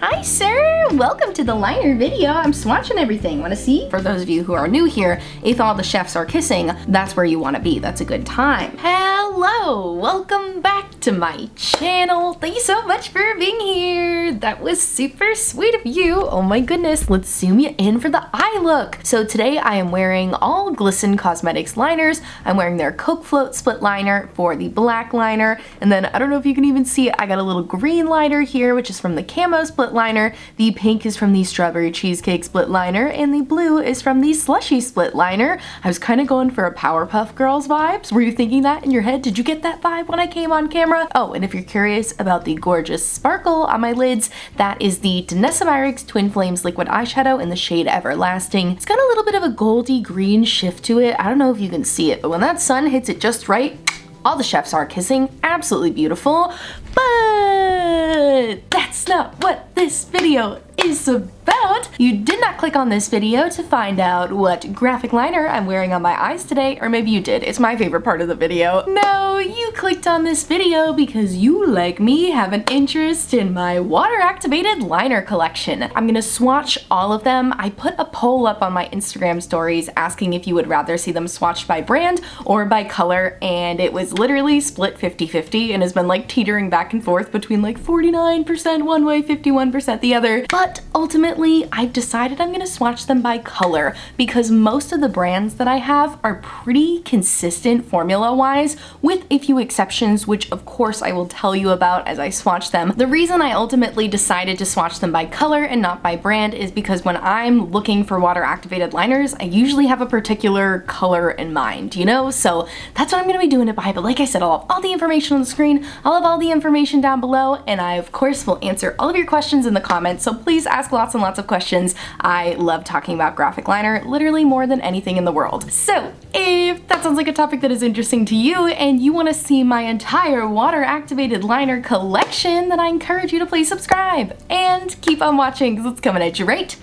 Hi sir, welcome to the liner video. I'm swatching everything. Want to see? For those of you who are new here, if all the chefs are kissing, that's where you want to be. That's a good time. Hello, welcome back to my channel. Thank you so much for being here. That was super sweet of you. Oh my goodness, let's zoom you in for the eye look. So today I am wearing all Glisten Cosmetics liners. I'm wearing their Coke Float split liner for the black liner. And then I don't know if you can even see it, I got a little green liner here, which is from the Camo split liner. The pink is from the Strawberry Cheesecake split liner, and the blue is from the Slushee split liner. I was kind of going for a Powerpuff Girls vibes. Were you thinking that in your head? Did you get that vibe when I came on camera? Oh, and if you're curious about the gorgeous sparkle on my lids, that is the Danessa Myricks Twin Flames liquid eyeshadow in the shade Everlasting. It's got a little bit of a goldy green shift to it. I don't know if you can see it, but when that sun hits it just right, all the chefs are kissing. Absolutely beautiful. But that's not what this video is about. You did not click on this video to find out what graphic liner I'm wearing on my eyes today, or maybe you did. It's my favorite part of the video. No, you clicked on this video because you, like me, have an interest in my water-activated liner collection. I'm gonna swatch all of them. I put a poll up on my Instagram stories asking if you would rather see them swatched by brand or by color, and it was literally split 50-50 and has been like teetering back and forth between like 49% one way, 51% the other. But ultimately, I've decided I'm gonna swatch them by color because most of the brands that I have are pretty consistent formula-wise, with a few exceptions, which of course I will tell you about as I swatch them. The reason I ultimately decided to swatch them by color and not by brand is because when I'm looking for water-activated liners, I usually have a particular color in mind, you know? So that's what I'm gonna be doing it by, but like I said, I'll have all the information on the screen, I'll have all the information down below, and I of course will answer all of your questions in the comments, so please ask lots and lots of questions. I love talking about graphic liner literally more than anything in the world. So if that sounds like a topic that is interesting to you and you want to see my entire water activated liner collection, then I encourage you to please subscribe and keep on watching because it's coming at you right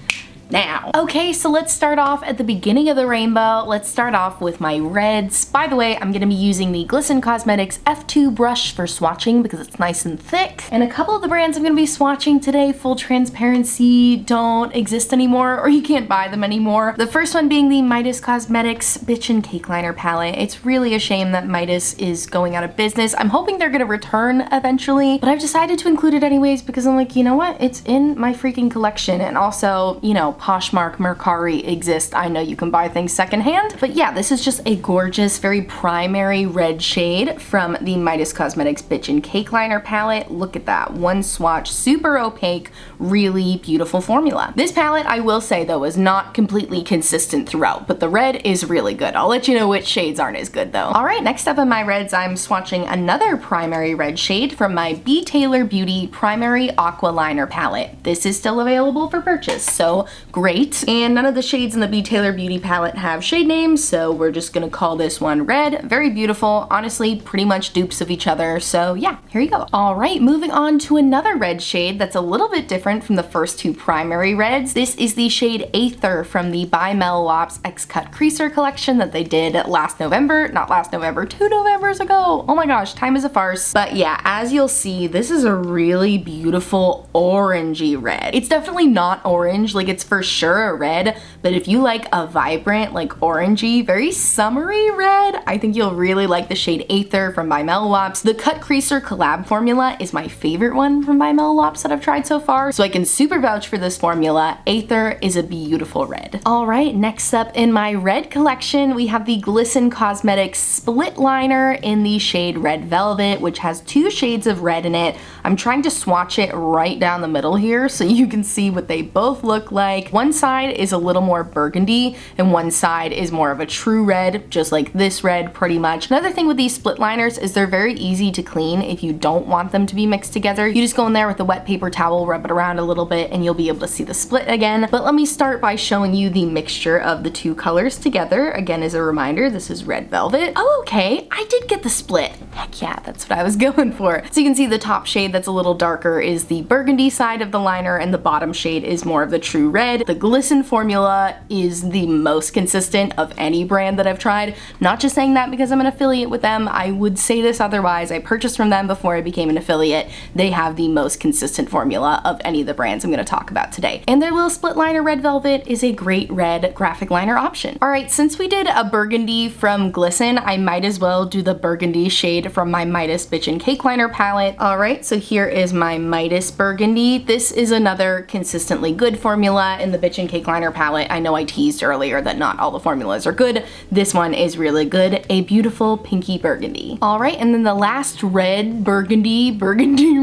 now. Okay, so let's start off at the beginning of the rainbow. Let's start off with my reds. By the way, I'm gonna be using the Glisten Cosmetics F2 brush for swatching because it's nice and thick. And a couple of the brands I'm gonna be swatching today, full transparency, don't exist anymore, or you can't buy them anymore. The first one being the Midas Cosmetics Bitchin' Cake Liner palette. It's really a shame that Midas is going out of business. I'm hoping they're gonna return eventually, but I've decided to include it anyways because I'm like, you know what? It's in my freaking collection, and also, you know, Poshmark, Mercari exist. I know you can buy things secondhand, but yeah, this is just a gorgeous, very primary red shade from the Midas Cosmetics Bitchin' Cake Liner palette. Look at that, one swatch, super opaque, really beautiful formula. This palette, I will say though, is not completely consistent throughout, but the red is really good. I'll let you know which shades aren't as good though. All right, next up in my reds, I'm swatching another primary red shade from my B. Taylor Beauty Primary Aqua Liner palette. This is still available for purchase, so great. And none of the shades in the B. Taylor Beauty palette have shade names, so we're just gonna call this one red. Very beautiful, honestly, pretty much dupes of each other, so yeah, here you go. All right, moving on to another red shade that's a little bit different from the first two primary reds. This is the shade Aether from the by Mel Lops X-Cut Creaser collection that they did last November, not last November, 2 Novembers ago. Oh my gosh, time is a farce. But yeah, as you'll see, this is a really beautiful orangey red. It's definitely not orange, like it's for sure a red, but if you like a vibrant, like orangey, very summery red, I think you'll really like the shade Aether from by Mel Lops. The Cut Creaser collab formula is my favorite one from by Mel Lops that I've tried so far, so I can super vouch for this formula. Aether is a beautiful red. All right, next up in my red collection, we have the Glisten Cosmetics Split Liner in the shade Red Velvet, which has 2 shades of red in it. I'm trying to swatch it right down the middle here so you can see what they both look like. One side is a little more burgundy and one side is more of a true red, just like this red pretty much. Another thing with these split liners is they're very easy to clean if you don't want them to be mixed together. You just go in there with a wet paper towel, rub it around a little bit, and you'll be able to see the split again. But let me start by showing you the mixture of the 2 colors together. Again, as a reminder, this is Red Velvet. Oh, okay, I did get the split. Heck yeah, that's what I was going for. So you can see the top shade that's a little darker is the burgundy side of the liner, and the bottom shade is more of the true red. The Glisten formula is the most consistent of any brand that I've tried. Not just saying that because I'm an affiliate with them, I would say this otherwise. I purchased from them before I became an affiliate. They have the most consistent formula of any of the brands I'm going to talk about today. And their little split liner red velvet is a great red graphic liner option. Alright, since we did a burgundy from Glisten, I might as well do the burgundy shade from my Midas Bitchin' Cake Liner palette. Alright, so here is my Midas Burgundy. This is another consistently good formula in the Bitchin' Cake Liner palette. I know I teased earlier that not all the formulas are good. This one is really good. A beautiful pinky burgundy. Alright, and then the last red burgundy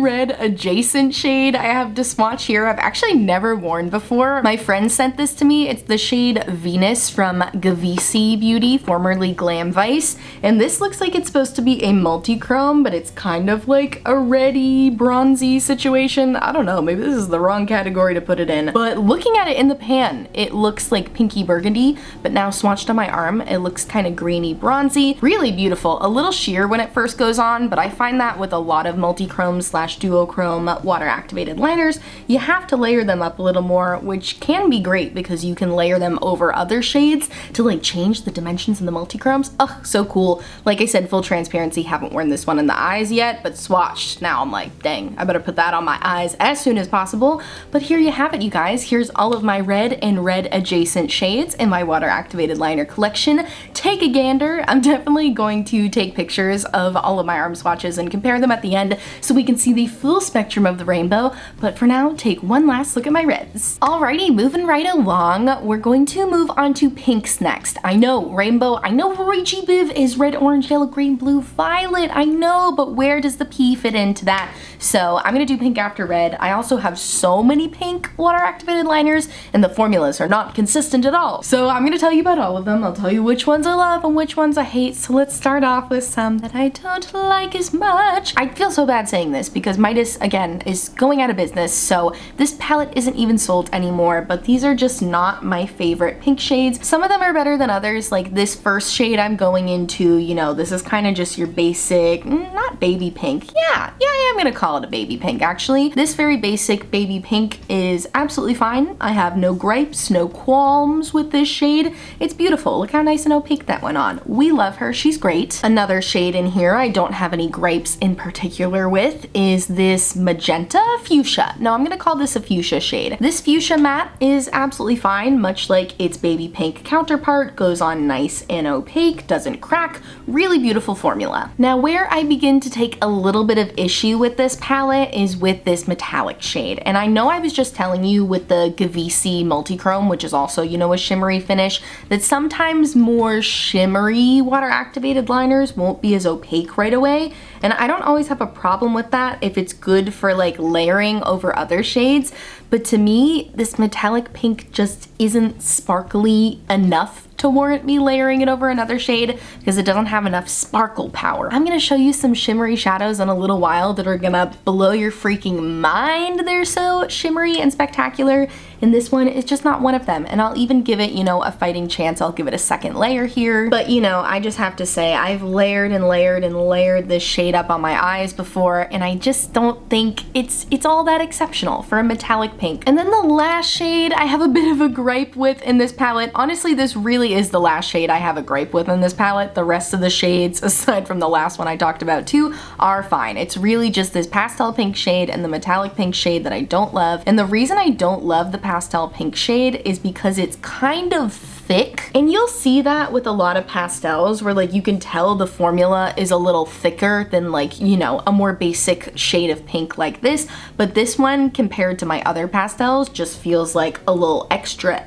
red adjacent shade I have to swatch here, I've actually never worn before. My friend sent this to me. It's the shade Venus from Gavisi Beauty, formerly Glam Vice, and this looks like it's supposed to be a multi-chrome, but it's kind of like a reddy, bronzy situation. I don't know, maybe this is the wrong category to put it in, but looking at it in the pan, it looks like pinky burgundy, but now swatched on my arm, it looks kind of greeny, bronzy. Really beautiful. A little sheer when it first goes on, but I find that with a lot of multi-chrome slash duochrome water activated liners, you have to layer them up a little more, which can be great because you can layer them over other shades to like change the dimensions in the multi-chromes. Ugh, so cool. Like I said, full transparency, haven't worn this one in the eyes yet, but swatched. Now I'm like, dang, I better put that on my eyes as soon as possible. But here you have it, you guys. Here's all of my red and red adjacent shades in my water activated liner collection. Take a gander. I'm definitely going to take pictures of all of my arm swatches and compare them at the end so we can see the full spectrum of the rainbow. But for now, take one last look at my reds. Alrighty, moving right along, we're going to move on to pinks next. I know, rainbow, I know Ragey Biv is red, orange, yellow, green, blue, violet, I know, but where does the P fit into that? So I'm gonna do pink after red. I also have so many pink water activated liners and the formulas are not consistent at all. So I'm gonna tell you about all of them. I'll tell you which ones I love and which ones I hate. So let's start off with some that I don't like as much. I feel so bad saying this because Midas, again, is going out of business, so this palette isn't even sold anymore, but these are just not my favorite pink shades. Some of them are better than others, like this first shade I'm going into, you know, this is kind of just your basic, not baby pink. Yeah, I am gonna call it a baby pink, actually. This very basic baby pink is absolutely fine. I have no gripes, no qualms with this shade. It's beautiful. Look how nice and opaque that went on. We love her. She's great. Another shade in here I don't have any gripes in particular with is this magenta fuchsia. No, I'm gonna call this a fuchsia shade. This fuchsia matte is absolutely fine, much like its baby pink counterpart, goes on nice and opaque, doesn't crack, really beautiful formula. Now where I begin to take a little bit of issue with this palette is with this metallic shade. And I know I was just telling you with the Gavisi multi-chrome, which is also, you know, a shimmery finish, that sometimes more shimmery water activated liners won't be as opaque right away. And I don't always have a problem with that if it's good for like layering over other shades. But to me, this metallic pink just isn't sparkly enough to warrant me layering it over another shade because it doesn't have enough sparkle power. I'm gonna show you some shimmery shadows in a little while that are gonna blow your freaking mind. They're so shimmery and spectacular, and this one is just not one of them. And I'll even give it, you know, a fighting chance. I'll give it a second layer here. But you know, I just have to say, I've layered and layered and layered this shade up on my eyes before, and I just don't think it's all that exceptional for a metallic pink. And then the last shade I have a bit of a gripe with in this palette. Honestly, this really is the last shade I have a gripe with in this palette. The rest of the shades, aside from the last one I talked about too, are fine. It's really just this pastel pink shade and the metallic pink shade that I don't love. And the reason I don't love the pastel pink shade is because it's kind of thick, and you'll see that with a lot of pastels where like you can tell the formula is a little thicker than like, you know, a more basic shade of pink like this. But this one compared to my other pastels just feels like a little extra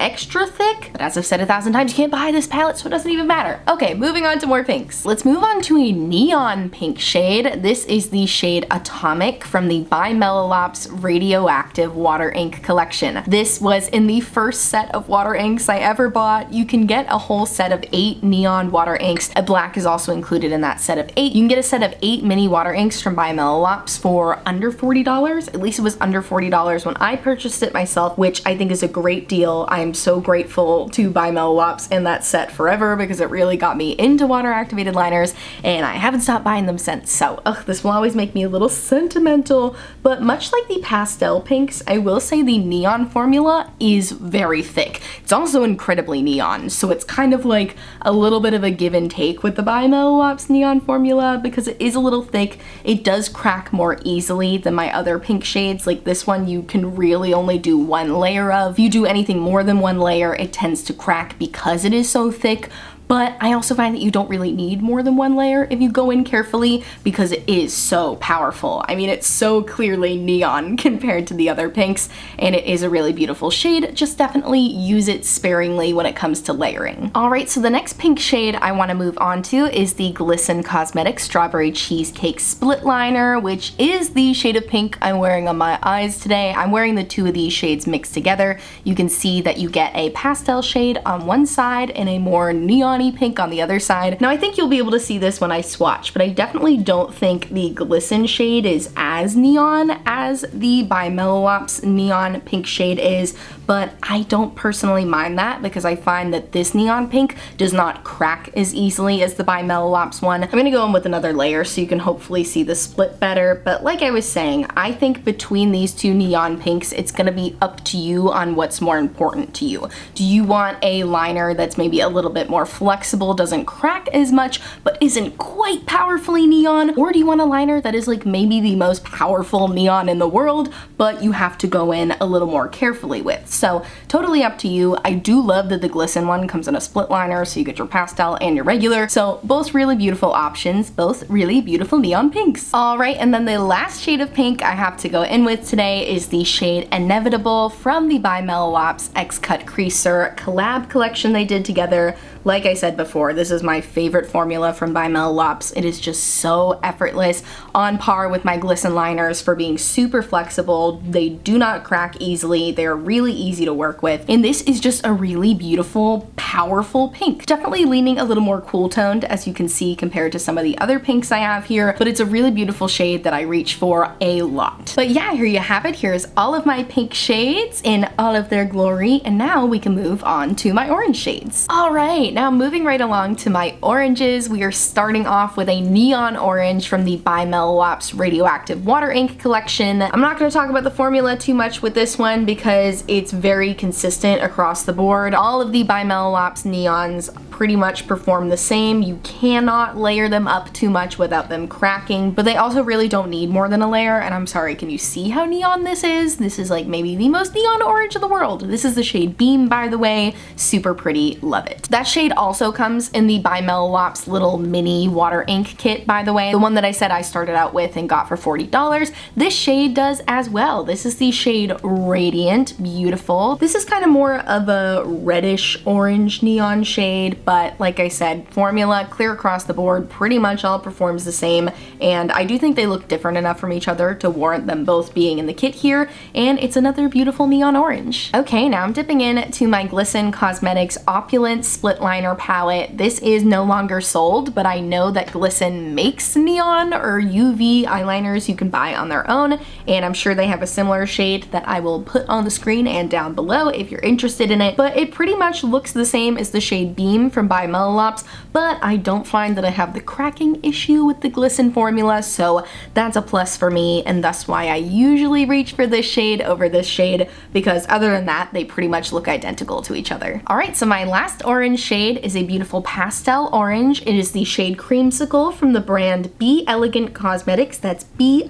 thick. But as I've said 1,000 times, you can't buy this palette, so it doesn't even matter. Okay, moving on to more pinks. Let's move on to a neon pink shade. This is the shade Atomic from the by Melolops Radioactive Water Ink collection. This was in the first set of water inks I ever bought. You can get a whole set of 8 neon water inks. A black is also included in that set of 8. You can get a set of 8 mini water inks from by Melolops for under $40. At least it was under $40 when I purchased it myself, which I think is a great deal. I am so grateful to by Melolops and that set forever because it really got me into water activated liners, and I haven't stopped buying them since. So this will always make me a little sentimental, but much like the pastel pinks, I will say the neon formula is very thick. It's also incredibly neon, so it's kind of like a little bit of a give and take with the By Mellow Lops neon formula because it is a little thick. It does crack more easily than my other pink shades. Like this one you can really only do one layer of. If you do anything more than one layer, it tends to crack because it is so thick. But I also find that you don't really need more than one layer if you go in carefully because it is so powerful. I mean, it's so clearly neon compared to the other pinks, and it is a really beautiful shade. Just definitely use it sparingly when it comes to layering. All right, so the next pink shade I want to move on to is the Glisten Cosmetics Strawberry Cheesecake Split Liner, which is the shade of pink I'm wearing on my eyes today. I'm wearing the two of these shades mixed together. You can see that you get a pastel shade on one side and a more neon pink on the other side. Now I think you'll be able to see this when I swatch, but I definitely don't think the Glisten shade is as neon as the By Mellow Lops neon pink shade is, but I don't personally mind that because I find that this neon pink does not crack as easily as the By Mellow Lops one. I'm gonna go in with another layer so you can hopefully see the split better, but like I was saying, I think between these two neon pinks, it's gonna be up to you on what's more important to you. Do you want a liner that's maybe a little bit more flexible, doesn't crack as much, but isn't quite powerfully neon? Or do you want a liner that is like maybe the most powerful neon in the world, but you have to go in a little more carefully with? So totally up to you. I do love that the Glisten one comes in a split liner, so you get your pastel and your regular. So both really beautiful options, both really beautiful neon pinks. All right, and then the last shade of pink I have to go in with today is the shade Inevitable from the By Mellow Lops X-Cut Creaser collab collection they did together. Like I said before, this is my favorite formula from By Mellow Lops. It is just so effortless, on par with my Glisten liners for being super flexible. They do not crack easily. They're really easy to work with. And this is just a really beautiful, powerful pink. Definitely leaning a little more cool toned, as you can see, compared to some of the other pinks I have here, but it's a really beautiful shade that I reach for a lot. But yeah, here you have it. Here's all of my pink shades in all of their glory, and now we can move on to my orange shades. All right, now moving right along to my oranges, we are starting off with a neon orange from the By Mellow Lops Radioactive Water Ink collection. I'm not going to talk about the formula too much with this one because it's very consistent across the board. All of the By Mellow Lops neons pretty much perform the same. You cannot layer them up too much without them cracking, but they also really don't need more than a layer. And I'm sorry, can you see how neon this is? This is like maybe the most neon orange in the world. This is the shade Beam, by the way. Super pretty, love it. That shade also comes in the By Mellow Lops little mini water ink kit, by the way. The one that I said I started out with and got for $40. This shade does as well. This is the shade Radiant, beautiful. This is kind of more of a reddish orange neon shade, but like I said, formula clear across the board, pretty much all performs the same, and I do think they look different enough from each other to warrant them both being in the kit here, and it's another beautiful neon orange. Okay, now I'm dipping in to my Glisten Cosmetics Opulent Split Liner palette. This is no longer sold, but I know that Glisten makes neon or UV eyeliners you can buy on their own, and I'm sure they have a similar shade that I will put on the screen and down below if you're interested in it, but it pretty much looks the same as the shade Beam from By Mellow Lops, but I don't find that I have the cracking issue with the Glisten formula, so that's a plus for me, and that's why I usually reach for this shade over this shade, because other than that, they pretty much look identical to each other. Alright, so my last orange shade is a beautiful pastel orange. It is the shade Creamsicle from the brand Be Elegant Cosmetics. That's B'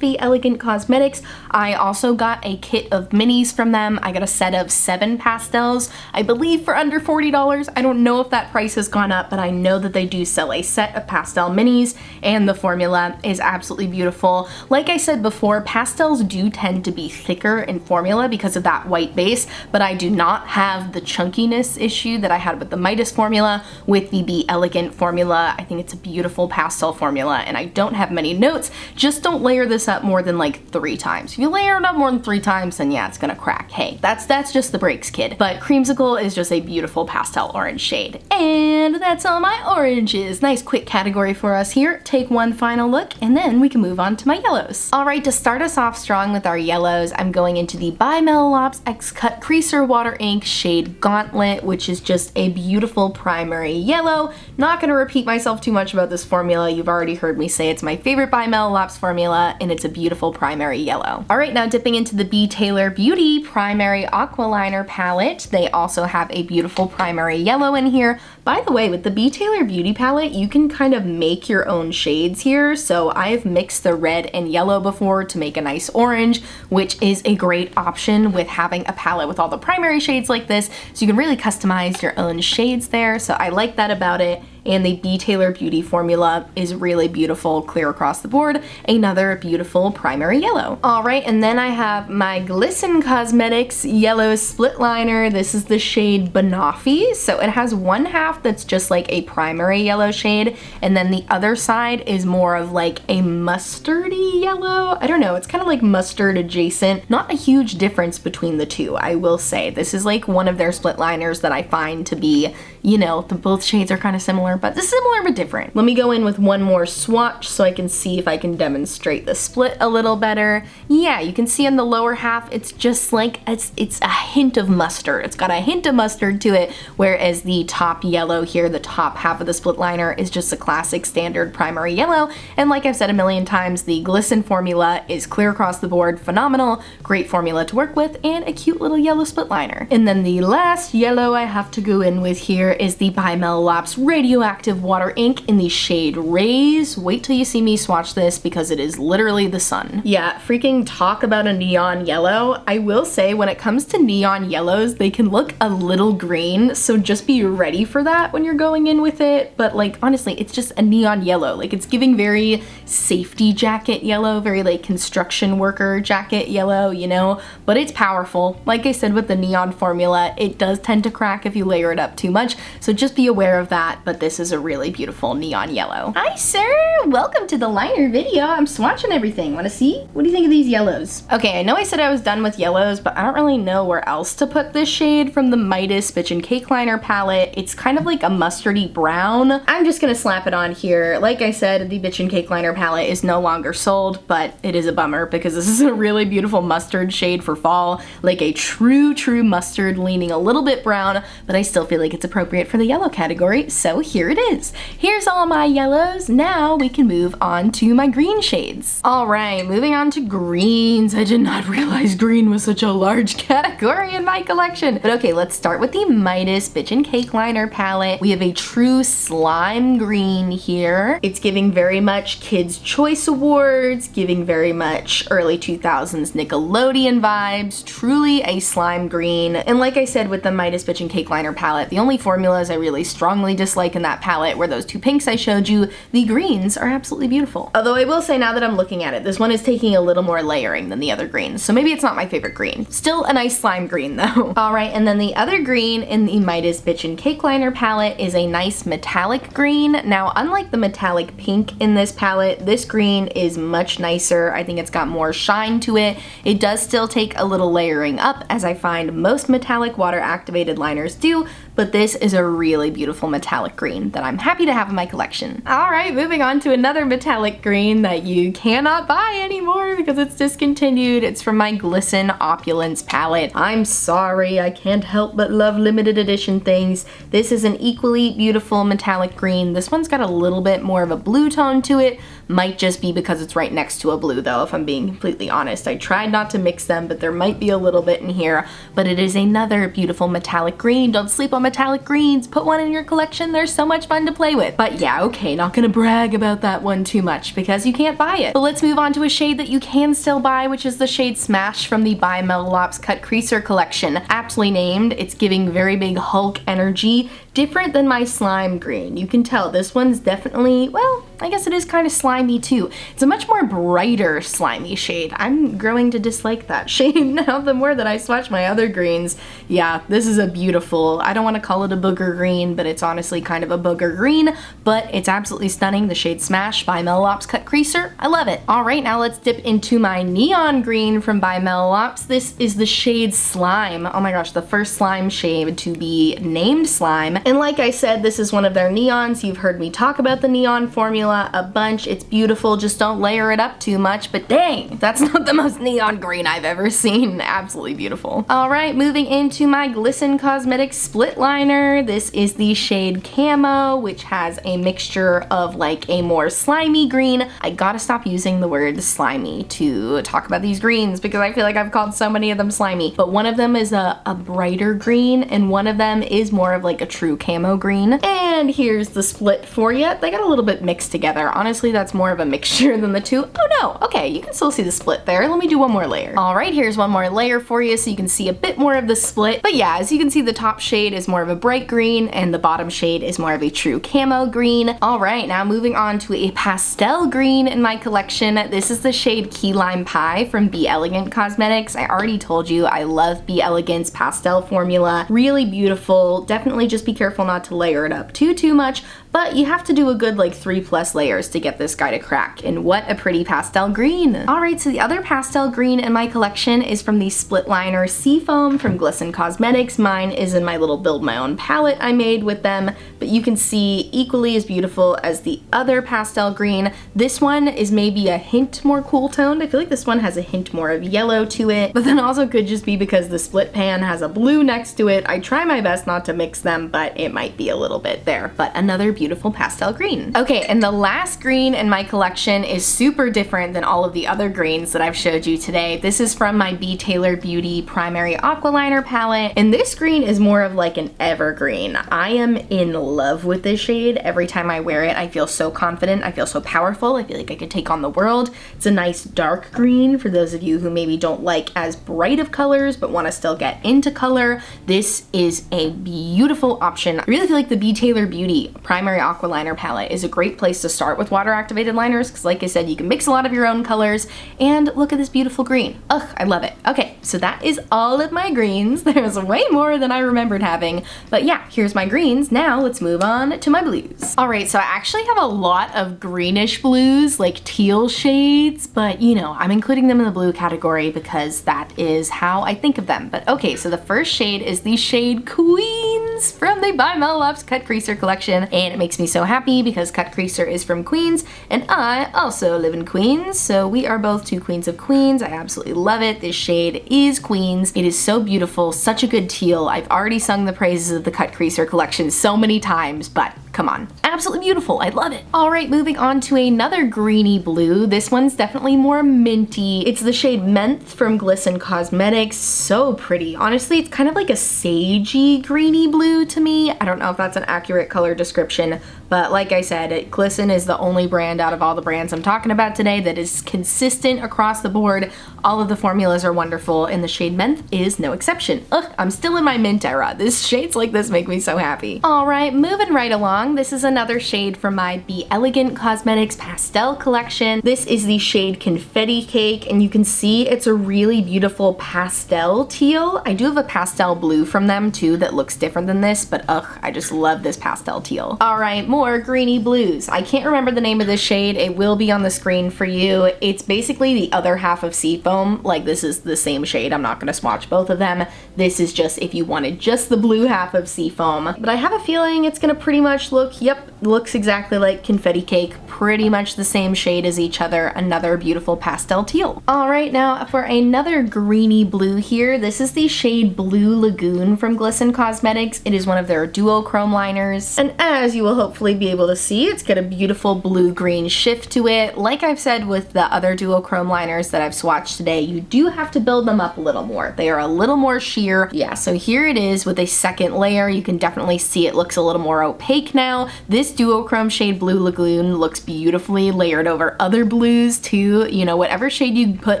Elegant Cosmetics. I also got a kit of minis from them. I got a set of 7 pastels, I believe for under $40. I don't know if that price has gone up, but I know that they do sell a set of pastel minis, and the formula is absolutely beautiful. Like I said before, pastels do tend to be thicker in formula because of that white base, but I do not have the chunkiness issue that I had with the Midas formula with the Be Elegant formula. I think it's a beautiful pastel formula, and I don't have many notes. Just don't layer this up more than like 3 times. If you layer it up more than 3 times, then yeah, it's gonna crack. Hey, that's just the breaks, kid. But Creamsicle is just a beautiful pastel orange shade. And that's all my oranges. Nice quick category for us here. Take one final look, and then we can move on to my yellows. All right, to start us off strong with our yellows, I'm going into the By Mellow Lops X-Cut Creaser Water Ink shade Gauntlet, which is just a beautiful beautiful primary yellow. Not gonna repeat myself too much about this formula. You've already heard me say it's my favorite by Melolops formula, and it's a beautiful primary yellow. All right, now dipping into the B. Taylor Beauty Primary Aqualiner palette. They also have a beautiful primary yellow in here. By the way, with the B. Taylor Beauty palette, you can kind of make your own shades here. So I've mixed the red and yellow before to make a nice orange, which is a great option with having a palette with all the primary shades like this. So you can really customize your own shades there. So I like that about it. And the B. Taylor Beauty formula is really beautiful, clear across the board. Another beautiful primary yellow. All right, and then I have my Glisten Cosmetics Yellow Split Liner. This is the shade Banoffee. So it has one half that's just like a primary yellow shade, and then the other side is more of like a mustardy yellow. I don't know, it's kind of like mustard adjacent. Not a huge difference between the two, I will say. This is like one of their split liners that I find to be, you know, both shades are kind of similar, but similar but different. Let me go in with one more swatch so I can see if I can demonstrate the split a little better. Yeah, you can see in the lower half, it's just like, it's a hint of mustard. It's got a hint of mustard to it, whereas the top yellow here, the top half of the split liner, is just a classic standard primary yellow. And like I've said a million times, the Glisten formula is clear across the board, phenomenal, great formula to work with, and a cute little yellow split liner. And then the last yellow I have to go in with here is the by Melolops Radioactive Water Ink in the shade Rays. Wait till you see me swatch this because it is literally the sun. Yeah, freaking talk about a neon yellow. I will say when it comes to neon yellows, they can look a little green, so just be ready for that when you're going in with it. But like, honestly, it's just a neon yellow. Like, it's giving very safety jacket yellow, very like construction worker jacket yellow, you know, but it's powerful. Like I said with the neon formula, it does tend to crack if you layer it up too much, so just be aware of that. But this is a really beautiful neon yellow. Hi sir, welcome to the liner video. I'm swatching everything. Want to see? What do you think of these yellows? Okay, I know I said I was done with yellows, but I don't really know where else to put this shade from the Midas Bitch and Cake Liner palette. It's kind of like a mustardy brown. I'm just gonna slap it on here. Like I said, the Bitch and Cake Liner palette is no longer sold, but it is a bummer because this is a really beautiful mustard shade for fall. Like a true mustard, leaning a little bit brown, but I still feel like it's appropriate for the yellow category, so here it is. Here's all my yellows. Now we can move on to my green shades. All right, moving on to greens. I did not realize green was such a large category in my collection. But okay, let's start with the Midas Bitch and Cake Liner palette. We have a true slime green here. It's giving very much Kids' Choice Awards, giving very much early 2000s Nickelodeon vibes, truly a slime green. And like I said with the Midas Bitch and Cake Liner palette, the only formulas I really strongly dislike in that palette were those two pinks I showed you. The greens are absolutely beautiful. Although I will say, now that I'm looking at it, this one is taking a little more layering than the other greens, so maybe it's not my favorite green. Still a nice slime green though. All right, and then the other green in the Midas Bitch and Cake Liner palette is a nice metallic green. Now, unlike the metallic pink in this palette, this green is much nicer. I think it's got more shine to it. It does still take a little layering up, as I find most metallic water activated liners do, but this is a really beautiful metallic green that I'm happy to have in my collection. All right, moving on to another metallic green that you cannot buy anymore because it's discontinued. It's from my Glisten Opulence palette. I'm sorry, I can't help but love limited edition things. This is an equally beautiful metallic green. This one's got a little bit more of a blue tone to it. Might just be because it's right next to a blue though, if I'm being completely honest. I tried not to mix them, but there might be a little bit in here. But it is another beautiful metallic green. Don't sleep on metallic greens. Put one in your collection. They're so much fun to play with. But yeah, okay, not gonna brag about that one too much because you can't buy it. But let's move on to a shade that you can still buy, which is the shade Smash from the by Melolops Cut Creaser collection. Aptly named, it's giving very big Hulk energy. Different than my slime green. You can tell this one's definitely, well, I guess it is kind of slimy too. It's a much more brighter slimy shade. I'm growing to dislike that shade now the more that I swatch my other greens. Yeah, this is a beautiful, I don't want to call it a booger green, but it's honestly kind of a booger green, but it's absolutely stunning. The shade Smash by Melolops Cut Creaser. I love it. All right, now let's dip into my neon green from by Melolops. This is the shade Slime. Oh my gosh, the first slime shade to be named slime. And like I said, this is one of their neons. You've heard me talk about the neon formula formula a bunch. It's beautiful, just don't layer it up too much, but dang, that's not the most neon green I've ever seen. Absolutely beautiful. All right, moving into my Glisten Cosmetics split liner. This is the shade Camo, which has a mixture of like a more slimy green. I gotta stop using the word slimy to talk about these greens because I feel like I've called so many of them slimy, but one of them is a brighter green and one of them is more of like a true camo green. And here's the split for you. They got a little bit mixed together. Honestly, that's more of a mixture than the two. Oh no, okay, you can still see the split there. Let me do one more layer. All right, here's one more layer for you so you can see a bit more of the split. But yeah, as you can see, the top shade is more of a bright green and the bottom shade is more of a true camo green. All right, now moving on to a pastel green in my collection. This is the shade Key Lime Pie from Be Elegant Cosmetics. I already told you I love Be Elegant's pastel formula. Really beautiful. Definitely just be careful not to layer it up too much, but you have to do a good like 3+ layers to get this guy to crack. And what a pretty pastel green. All right, so the other pastel green in my collection is from the split liner Seafoam from Glisten Cosmetics. Mine is in my little build my own palette I made with them, but you can see equally as beautiful as the other pastel green. This one is maybe a hint more cool toned. I feel like this one has a hint more of yellow to it, but then also could just be because the split pan has a blue next to it. I try my best not to mix them, but it might be a little bit there. But another beautiful pastel green. Okay, and the last green in my collection is super different than all of the other greens that I've showed you today. This is from my B. Taylor Beauty Primary Aqualiner palette, and this green is more of like an evergreen. I am in love with this shade. Every time I wear it, I feel so confident. I feel so powerful. I feel like I could take on the world. It's a nice dark green for those of you who maybe don't like as bright of colors but want to still get into color. This is a beautiful option. I really feel like the B. Taylor Beauty Primary Aqualiner palette is a great place to start with water activated liners because like I said, you can mix a lot of your own colors, and look at this beautiful green. Ugh, I love it. Okay, so that is all of my greens. There's way more than I remembered having, but yeah, here's my greens. Now let's move on to my blues. All right, so I actually have a lot of greenish blues, like teal shades, but you know, I'm including them in the blue category because that is how I think of them. But okay, so the first shade is the shade Queens from the By Mel Loves Cut Creaser collection, and it makes me so happy because Cut Creaser is from Queens and I also live in Queens, so we are both two queens of Queens. I absolutely love it. This shade is Queens. It is so beautiful, such a good teal. I've already sung the praises of the Cut Creaser collection so many times, but come on, absolutely beautiful. I love it. All right, moving on to another greeny blue. This one's definitely more minty. It's the shade Menthe from Glisten Cosmetics. So pretty. Honestly, it's kind of like a sagey greeny blue to me. I don't know if that's an accurate color description, but like I said, Glisten is the only brand out of all the brands I'm talking about today that is consistent across the board. All of the formulas are wonderful, and the shade Menthe is no exception. Ugh, I'm still in my mint era. Shades like this make me so happy. All right, moving right along. This is another shade from my Be Elegant Cosmetics pastel collection. This is the shade Confetti Cake, and you can see it's a really beautiful pastel teal. I do have a pastel blue from them too that looks different than this, but ugh, I just love this pastel teal. All right, more greeny blues. I can't remember the name of this shade. It will be on the screen for you. It's basically the other half of Seafoam. Like, this is the same shade. I'm not gonna swatch both of them. This is just if you wanted just the blue half of Seafoam. But I have a feeling it's gonna pretty much look, yep, looks exactly like Confetti Cake. Pretty much the same shade as each other. Another beautiful pastel teal. All right, now for another greeny blue here. This is the shade Blue Lagoon from Glisten Cosmetics. It is one of their duochrome liners. And as you will hopefully be able to see, it's got a beautiful blue-green shift to it. Like I've said with the other duochrome liners that I've swatched today, you do have to build them up a little more. They are a little more sheer. Yeah, so here it is with a second layer. You can definitely see it looks a little more opaque now. This duochrome shade Blue Lagoon looks beautifully layered over other blues too. You know, whatever shade you put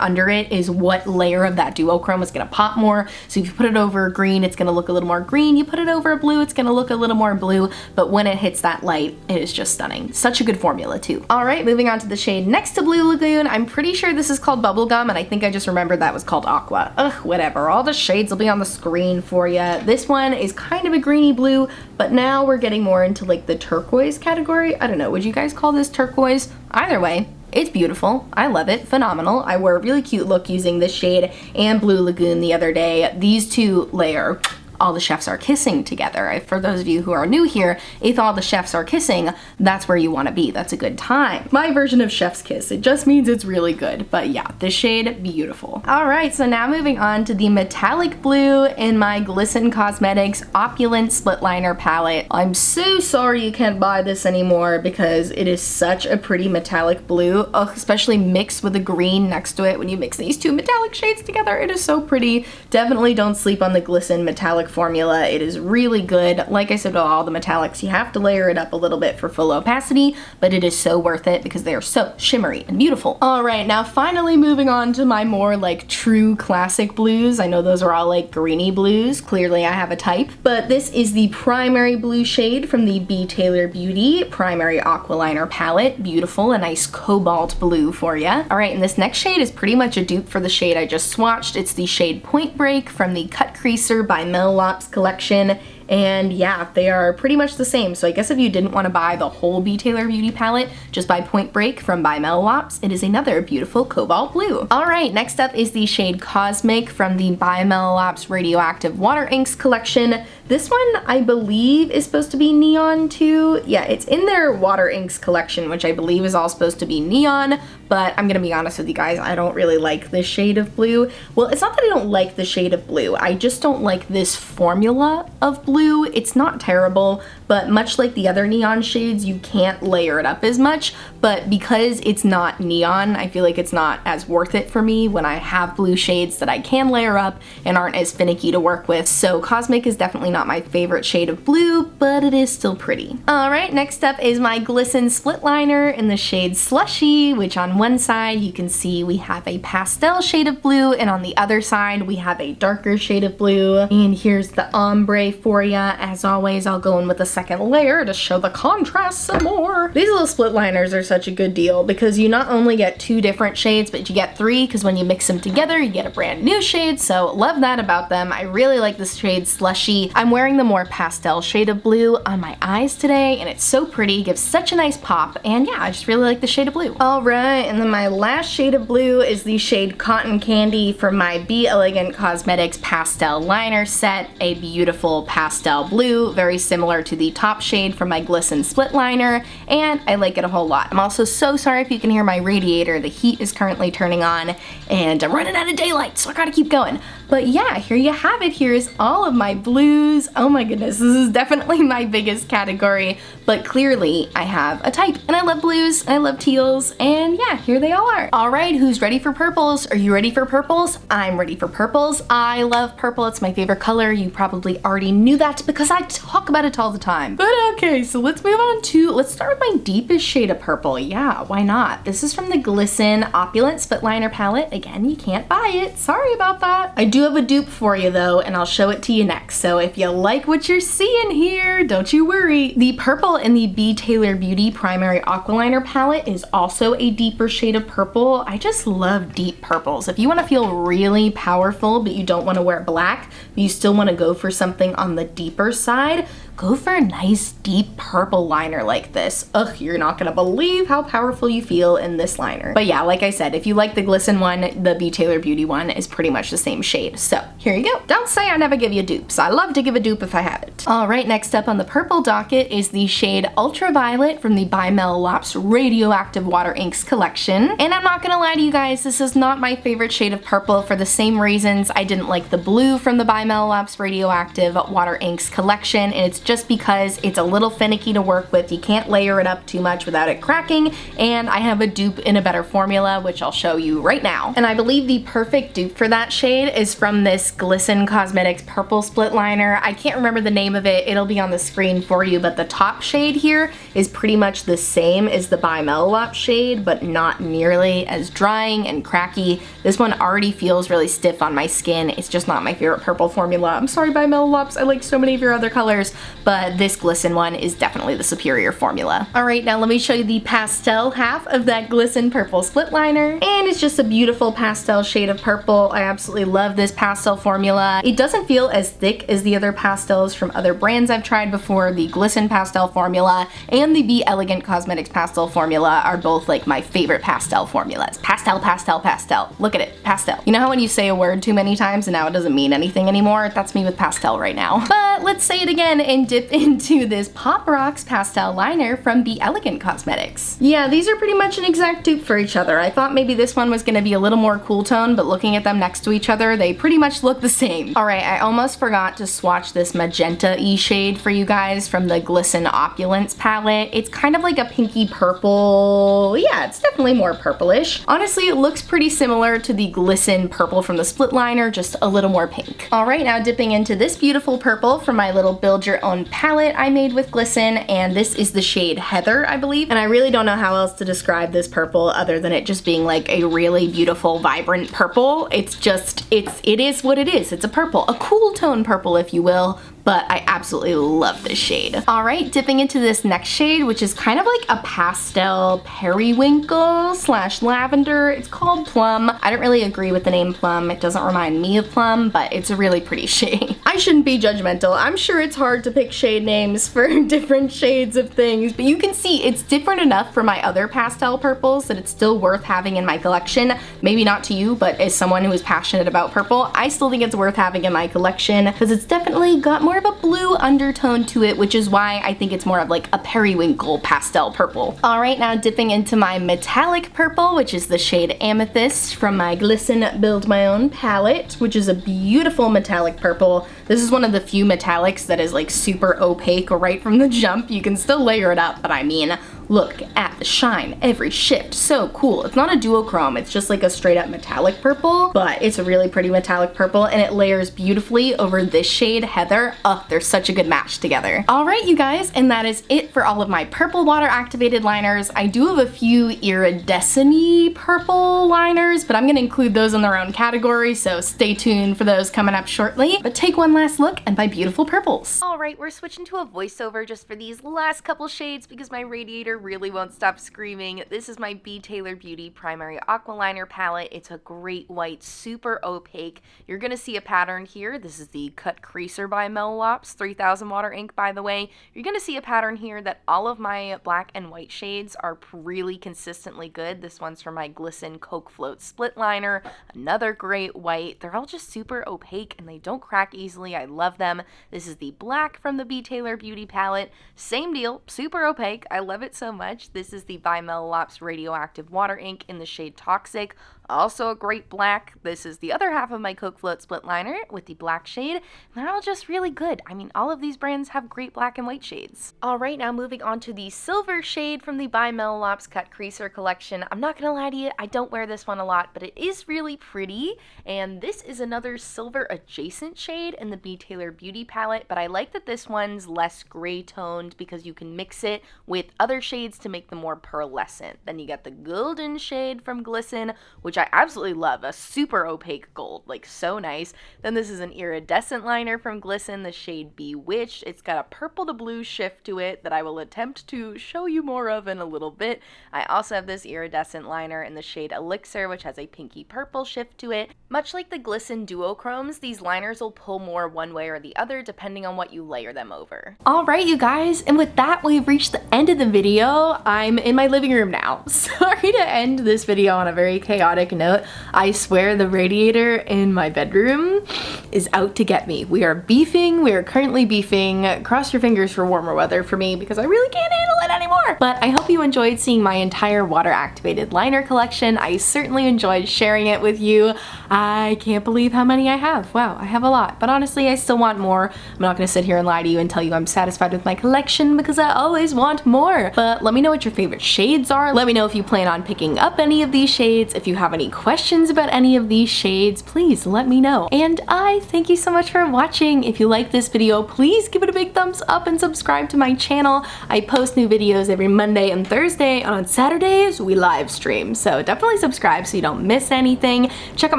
under it is what layer of that duochrome is gonna pop more. So if you put it over green, it's gonna look a little more green. You put it over blue, it's gonna look a little more blue. But when it hits that light, it is just stunning. Such a good formula too. All right, moving on to the shade next to Blue Lagoon. I'm pretty sure this is called Bubblegum, and I think I just remembered that was called Aqua. Ugh, whatever. All the shades will be on the screen for you. This one is kind of a greeny blue, but now we're getting more into like the turquoise category. I don't know, would you guys call this turquoise? Either way, it's beautiful. I love it. Phenomenal. I wore a really cute look using this shade and Blue Lagoon the other day. These two layer All the Chefs Are Kissing together. For those of you who are new here, if all the chefs are kissing, that's where you want to be. That's a good time. My version of Chef's Kiss. It just means it's really good. But yeah, this shade, beautiful. Alright, so now moving on to the metallic blue in my Glisten Cosmetics Opulent Split Liner palette. I'm so sorry you can't buy this anymore because it is such a pretty metallic blue, especially mixed with the green next to it. When you mix these two metallic shades together, it is so pretty. Definitely don't sleep on the Glisten metallic formula. It is really good. Like I said with all the metallics, you have to layer it up a little bit for full opacity, but it is so worth it because they are so shimmery and beautiful. Alright, now finally moving on to my more like true classic blues. I know those are all like greeny blues. Clearly I have a type, but this is the primary blue shade from the B. Taylor Beauty Primary Aqualiner palette. Beautiful, a nice cobalt blue for ya. Alright, and this next shade is pretty much a dupe for the shade I just swatched. It's the shade Point Break from the Cut Creaser by Mel Lops collection. And yeah, they are pretty much the same. So I guess if you didn't want to buy the whole B. Taylor Beauty palette, just buy Point Break from By Mel Lops. It is another beautiful cobalt blue. Alright, next up is the shade Cosmic from the By Mel Lops Radioactive Water Inks collection. This one, I believe, is supposed to be neon too. Yeah, it's in their Water Inks collection, which I believe is all supposed to be neon, but I'm gonna be honest with you guys, I don't really like this shade of blue. Well, it's not that I don't like the shade of blue, I just don't like this formula of blue. It's not terrible, but much like the other neon shades, you can't layer it up as much, but because it's not neon, I feel like it's not as worth it for me when I have blue shades that I can layer up and aren't as finicky to work with. So Cosmic is definitely not my favorite shade of blue, but it is still pretty. Alright, next up is my Glisten Split Liner in the shade Slushee, which on one side you can see we have a pastel shade of blue, and on the other side we have a darker shade of blue. And here's the ombre for ya. As always, I'll go in with a second layer to show the contrast some more. These little split liners are such a good deal because you not only get two different shades, but you get three, because when you mix them together you get a brand new shade, so love that about them. I really like this shade Slushee. I'm wearing the more pastel shade of blue on my eyes today, and it's so pretty, gives such a nice pop, and yeah, I just really like the shade of blue. Alright, and then my last shade of blue is the shade Cotton Candy from my Be Elegant Cosmetics Pastel Liner Set, a beautiful pastel blue, very similar to the top shade from my Glisten Split Liner, and I like it a whole lot. I'm also so sorry if you can hear my radiator. The heat is currently turning on, and I'm running out of daylight, so I gotta keep going. But yeah, here you have it. Here's all of my blues. Oh my goodness, this is definitely my biggest category, but clearly I have a type, and I love blues, and I love teals, and yeah, here they all are. Alright, who's ready for purples? Are you ready for purples? I'm ready for purples. I love purple, it's my favorite color. You probably already knew that because I talk about it all the time. But okay, so let's move on to, let's start with my deepest shade of purple. Yeah, why not? This is from the Glisten Opulent Split Liner palette. Again, you can't buy it. Sorry about that. I do have a dupe for you though, and I'll show it to you next. So if you like what you're seeing here, don't you worry. The purple in the B. Taylor Beauty Primary Aqualiner palette is also a deeper shade of purple. I just love deep purples. If you want to feel really powerful, but you don't want to wear black, but you still want to go for something on the deeper side, go for a nice deep purple liner like this. Ugh, you're not gonna believe how powerful you feel in this liner. But yeah, like I said, if you like the Glisten one, the B. Taylor Beauty one is pretty much the same shade. So here you go. Don't say I never give you dupes. I love to give a dupe if I have it. Alright, next up on the purple docket is the shade Ultraviolet from the By Mel Lops Radioactive Water Inks collection. And I'm not gonna lie to you guys, this is not my favorite shade of purple for the same reasons I didn't like the blue from the By Mel Lops Radioactive Water Inks collection, and it's just because it's a little finicky to work with. You can't layer it up too much without it cracking, and I have a dupe in a better formula, which I'll show you right now. And I believe the perfect dupe for that shade is from this Glisten Cosmetics Purple Split Liner. I can't remember the name of it. It'll be on the screen for you, but the top shade here is pretty much the same as the By Mel Lops shade, but not nearly as drying and cracky. This one already feels really stiff on my skin. It's just not my favorite purple formula. I'm sorry, By Mel Lops. I like so many of your other colors, but this Glisten one is definitely the superior formula. Alright, now let me show you the pastel half of that Glisten Purple Split Liner, and it's just a beautiful pastel shade of purple. I absolutely love this this pastel formula. It doesn't feel as thick as the other pastels from other brands I've tried before. The Glisten pastel formula and the Be Elegant Cosmetics pastel formula are both like my favorite pastel formulas. Pastel, pastel, pastel. Look at it, pastel. You know how when you say a word too many times and now it doesn't mean anything anymore? That's me with pastel right now. But let's say it again and dip into this Pop Rocks pastel liner from Be Elegant Cosmetics. Yeah, these are pretty much an exact dupe for each other. I thought maybe this one was gonna be a little more cool tone, but looking at them next to each other, they pretty much look the same. Alright, I almost forgot to swatch this magenta-y shade for you guys from the Glisten Opulence palette. It's kind of like a pinky purple. Yeah, it's definitely more purplish. Honestly, it looks pretty similar to the Glisten purple from the split liner, just a little more pink. Alright, now dipping into this beautiful purple from my little build your own palette I made with Glisten, and this is the shade Heather, I believe. And I really don't know how else to describe this purple other than it just being like a really beautiful, vibrant purple. It's just, it is what it is. It's a purple, a cool tone purple if you will, but I absolutely love this shade. All right, dipping into this next shade, which is kind of like a pastel periwinkle slash lavender. It's called Plum. I don't really agree with the name Plum. It doesn't remind me of Plum, but it's a really pretty shade. I shouldn't be judgmental. I'm sure it's hard to pick shade names for different shades of things, but you can see it's different enough from my other pastel purples that it's still worth having in my collection. Maybe not to you, but as someone who is passionate about purple, I still think it's worth having in my collection because it's definitely got more of a blue undertone to it, which is why I think it's more of like a periwinkle pastel purple. All right, now dipping into my metallic purple, which is the shade Amethyst from my Glisten Build My Own palette, which is a beautiful metallic purple. This is one of the few metallics that is like super opaque right from the jump. You can still layer it up, but I mean, look at the shine, every shift, so cool. It's not a duochrome, it's just like a straight up metallic purple, but it's a really pretty metallic purple and it layers beautifully over this shade, Heather. Oh, they're such a good match together. All right, you guys, and that is it for all of my purple water activated liners. I do have a few iridescent-y purple liners, but I'm gonna include those in their own category, so stay tuned for those coming up shortly. But take one last look at my beautiful purples. All right, we're switching to a voiceover just for these last couple shades because my radiator really won't stop screaming. This is my B. Taylor Beauty Primary Aqua Liner palette. It's a great white, super opaque. You're gonna see a pattern here. This is the Cut Creaser by Mel Lops, 3000 water ink, by the way. You're gonna see a pattern here that all of my black and white shades are really consistently good. This one's from my Glisten Coke Float Split Liner, another great white. They're all just super opaque and they don't crack easily. I love them. This is the black from the B. Taylor Beauty palette. Same deal, super opaque. I love it so much. This is the by Mel Lops Radioactive Water Ink in the shade Toxic. Also a great black. This is the other half of my Coke Float Split Liner with the black shade. They're all just really good. I mean, all of these brands have great black and white shades. All right, now moving on to the silver shade from the by Mel Lops Cut Creaser collection. I'm not gonna lie to you, I don't wear this one a lot, but it is really pretty. And this is another silver adjacent shade in the B. Taylor Beauty palette, but I like that this one's less gray toned because you can mix it with other shades to make them more pearlescent. Then you got the golden shade from Glisten, which I absolutely love, a super opaque gold, like so nice. Then this is an iridescent liner from Glisten, the shade Bewitched. It's got a purple to blue shift to it that I will attempt to show you more of in a little bit. I also have this iridescent liner in the shade Elixir, which has a pinky purple shift to it. Much like the Glisten duochromes, these liners will pull more one way or the other depending on what you layer them over. All right, you guys, and with that, we've reached the end of the video. I'm in my living room now. Sorry to end this video on a very chaotic note. I swear the radiator in my bedroom is out to get me. We are beefing. We are currently beefing. Cross your fingers for warmer weather for me because I really can't handle it anymore. But I hope you enjoyed seeing my entire water activated liner collection. I certainly enjoyed sharing it with you. I can't believe how many I have. Wow, I have a lot. But honestly, I still want more. I'm not gonna sit here and lie to you and tell you I'm satisfied with my collection because I always want more. But let me know what your favorite shades are. Let me know if you plan on picking up any of these shades. If you have any questions about any of these shades, please let me know. And I thank you so much for watching. If you like this video, please give it a big thumbs up and subscribe to my channel. I post new videos every every Monday and Thursday, and on Saturdays we live stream. So definitely subscribe so you don't miss anything. Check out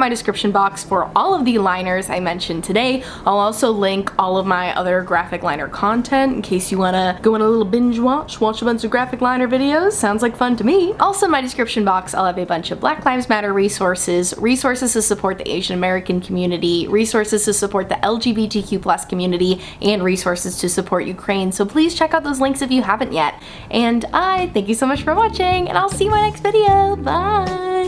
my description box for all of the liners I mentioned today. I'll also link all of my other graphic liner content in case you want to go on a little binge watch a bunch of graphic liner videos. Sounds like fun to me. Also in my description box I'll have a bunch of Black Lives Matter resources to support the Asian American community, resources to support the LGBTQ+ community, and resources to support Ukraine. So please check out those links if you haven't yet. And I thank you so much for watching, and I'll see you in my next video. Bye!